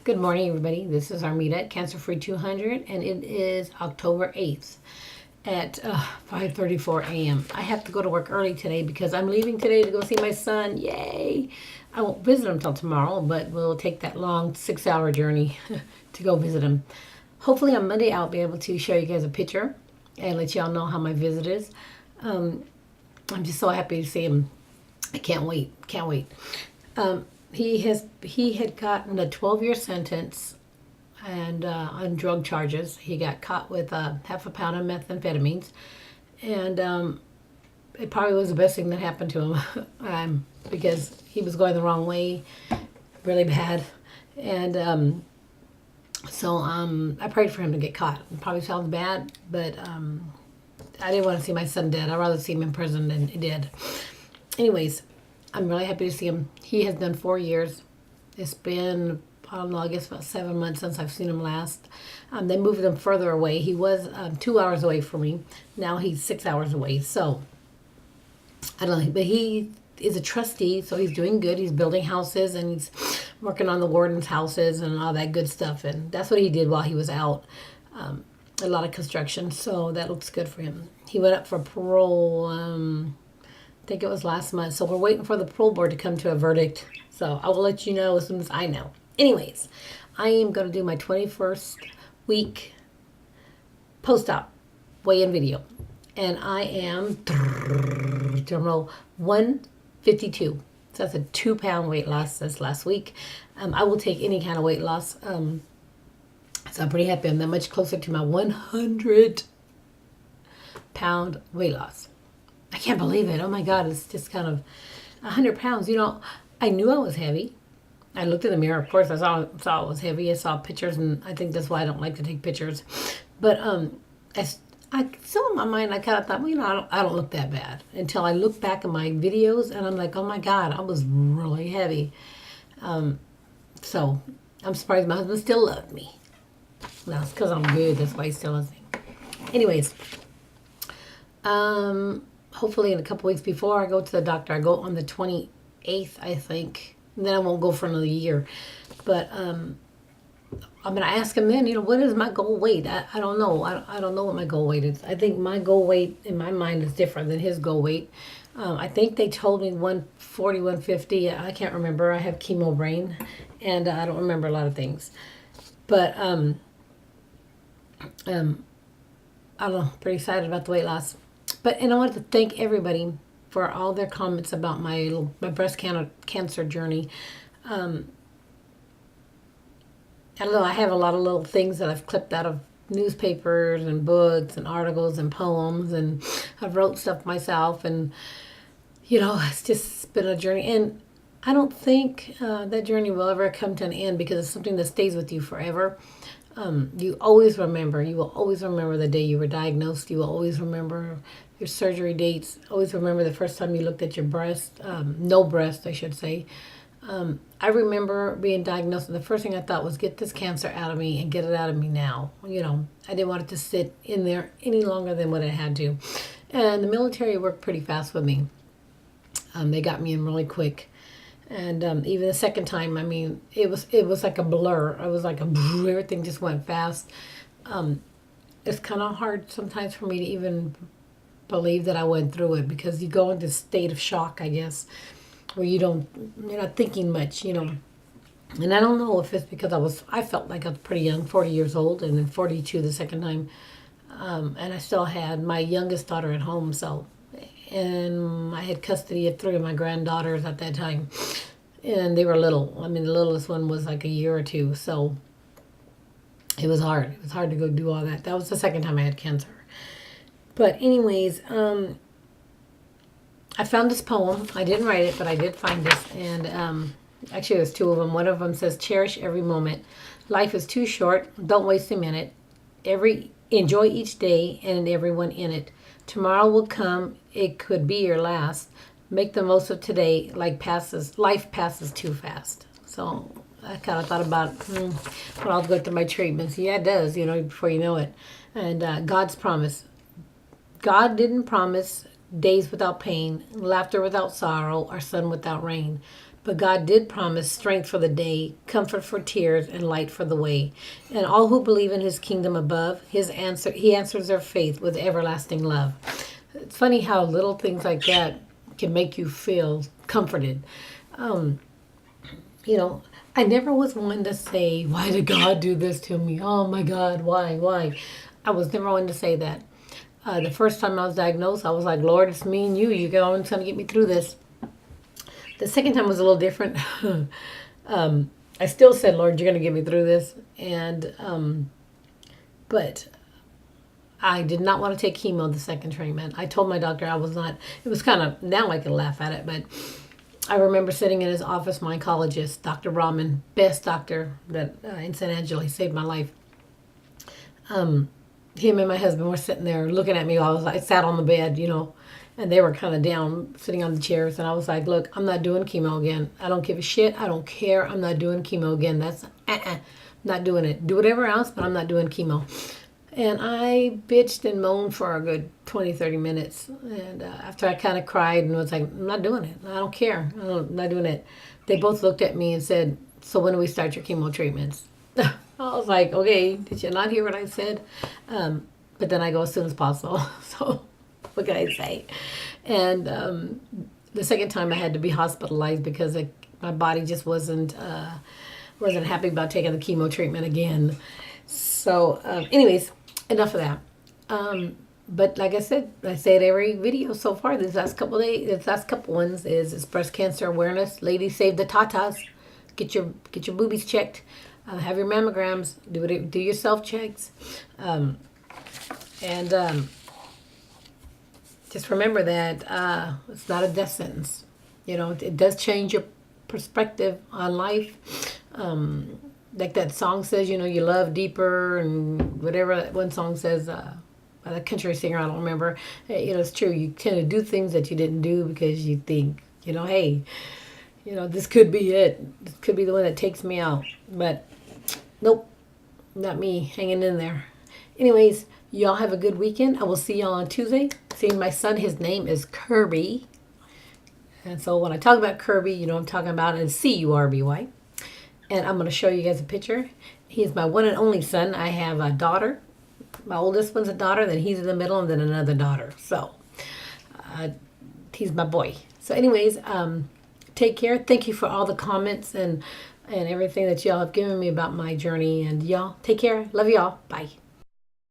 Good morning, everybody. This is Armida at Cancer Free 200, and it is October 8th at 5:34 a.m. I have to go to work early today because I'm leaving today to go see my son. Yay! I won't visit him till tomorrow, but we'll take that long 6-hour journey to go visit him. Hopefully on Monday I'll be able to show you guys a picture and let y'all know how my visit is. I'm just so happy to see him. I can't wait. Can't wait. He had gotten a 12-year sentence and on drug charges. He got caught with half a pound of methamphetamines, and it probably was the best thing that happened to him because he was going the wrong way, really bad, and I prayed for him to get caught. It probably sounds bad, but I didn't want to see my son dead. I'd rather see him in prison than dead. Anyways, I'm really happy to see him. He has done 4 years. It's been, I don't know, I guess about 7 months since I've seen him last. They moved him further away. He was 2 hours away from me. Now he's 6 hours away. So, I don't know. But he is a trustee, so he's doing good. He's building houses and he's working on the warden's houses and all that good stuff. And that's what he did while he was out. A lot of construction. So that looks good for him. He went up for parole. I think it was last month. So we're waiting for the parole board to come to a verdict. So I will let you know as soon as I know. Anyways, I am going to do my 21st week post-op weigh-in video. And I am, drum roll, 152. So that's a 2-pound weight loss since last week. I will take any kind of weight loss. So I'm pretty happy. I'm that much closer to my 100-pound weight loss. I can't believe it. Oh my God, it's just kind of 100 pounds. You know, I knew I was heavy. I looked in the mirror, of course. I saw it was heavy. I saw pictures, and I think that's why I don't like to take pictures. But I still in my mind, I kind of thought, well, you know, I don't look that bad until I look back at my videos, and I'm like, oh my God, I was really heavy. So I'm surprised my husband still loved me. No, it's because I'm good. That's why he still loves me. Anyways, hopefully in a couple weeks before I go to the doctor. I go on the 28th, I think. And then I won't go for another year. But I'm going to ask him then, you know, what is my goal weight? I don't know. I don't know what my goal weight is. I think my goal weight in my mind is different than his goal weight. I think they told me 140, 150. I can't remember. I have chemo brain, and I don't remember a lot of things. But I don't know. Pretty excited about the weight loss. And I wanted to thank everybody for all their comments about my breast cancer journey. I don't know. I have a lot of little things that I've clipped out of newspapers and books and articles and poems, and I've wrote stuff myself. And you know, it's just been a journey. And I don't think that journey will ever come to an end because it's something that stays with you forever. You always remember. You will always remember the day you were diagnosed. You will always remember your surgery dates. Always remember the first time you looked at your breast. No breast, I should say. I remember being diagnosed, and the first thing I thought was, get this cancer out of me and get it out of me now. You know, I didn't want it to sit in there any longer than what it had to. And the military worked pretty fast with me. They got me in really quick. And even the second time, I mean, it was like a blur. It was like everything just went fast. It's kind of hard sometimes for me to even believe that I went through it because you go into a state of shock, I guess, where you're not thinking much, you know. And I don't know if it's because I felt like I was pretty young, 40 years old, and then 42 the second time. And I still had my youngest daughter at home, and I had custody of 3 of my granddaughters at that time. And they were little. I mean, the littlest one was like a year or two. So it was hard. It was hard to go do all that. That was the second time I had cancer. But anyways, I found this poem. I didn't write it, but I did find this. And actually, there's 2 of them. One of them says, cherish every moment. Life is too short. Don't waste a minute. Enjoy each day and everyone in it. Tomorrow will come. It could be your last. Make the most of today. Life passes too fast. So I kind of thought about when I was going through my treatments. Yeah, it does, you know, before you know it. And God's promise. God didn't promise days without pain, laughter without sorrow, or sun without rain. But God did promise strength for the day, comfort for tears, and light for the way. And all who believe in his kingdom above, he answers their faith with everlasting love. It's funny how little things like that can make you feel comforted. Um, you know, I never was one to say, why did God do this to me? Oh my God, why, why? I was never one to say that. The first time I was diagnosed, I was like, Lord, it's me and you. You're going to get me through this. The second time was a little different. I still said, Lord, you're going to get me through this. But I did not want to take chemo the second treatment. I told my doctor I was not, it was kind of, now I can laugh at it, but I remember sitting in his office, my oncologist, Dr. Rahman, best doctor that in San Angelo, he saved my life. Him and my husband were sitting there looking at me while I sat on the bed, and they were kind of down, sitting on the chairs. And I was like, look, I'm not doing chemo again. I don't give a shit. I don't care. I'm not doing chemo again. That's, not doing it. Do whatever else, but I'm not doing chemo. And I bitched and moaned for a good 20, 30 minutes. And after I kind of cried and was like, I'm not doing it. I don't care. I'm not doing it. They both looked at me and said, so when do we start your chemo treatments? I was like, okay, did you not hear what I said? But then I go as soon as possible. So what can I say? And the second time I had to be hospitalized because my body just wasn't happy about taking the chemo treatment again. So anyways, enough of that. But like I say it every video so far. These last couple ones is breast cancer awareness. Ladies, save the tatas. Get your boobies checked. Have your mammograms. Do your self checks. Just remember that it's not a death sentence. It does change your perspective on life. Like that song says, you love deeper, and whatever that one song says, by the country singer, I don't remember. It's true. You tend to do things that you didn't do because you think, hey, this could be it. This could be the one that takes me out. But nope, not me hanging in there. Anyways, y'all have a good weekend. I will see y'all on Tuesday. See my son, his name is Kirby. And so when I talk about Kirby, I'm talking about a Curby. And I'm going to show you guys a picture. He is my one and only son. I have a daughter. My oldest one's a daughter, then he's in the middle, and then another daughter. So he's my boy. So anyways, take care. Thank you for all the comments and everything that y'all have given me about my journey. And y'all, take care. Love y'all. Bye.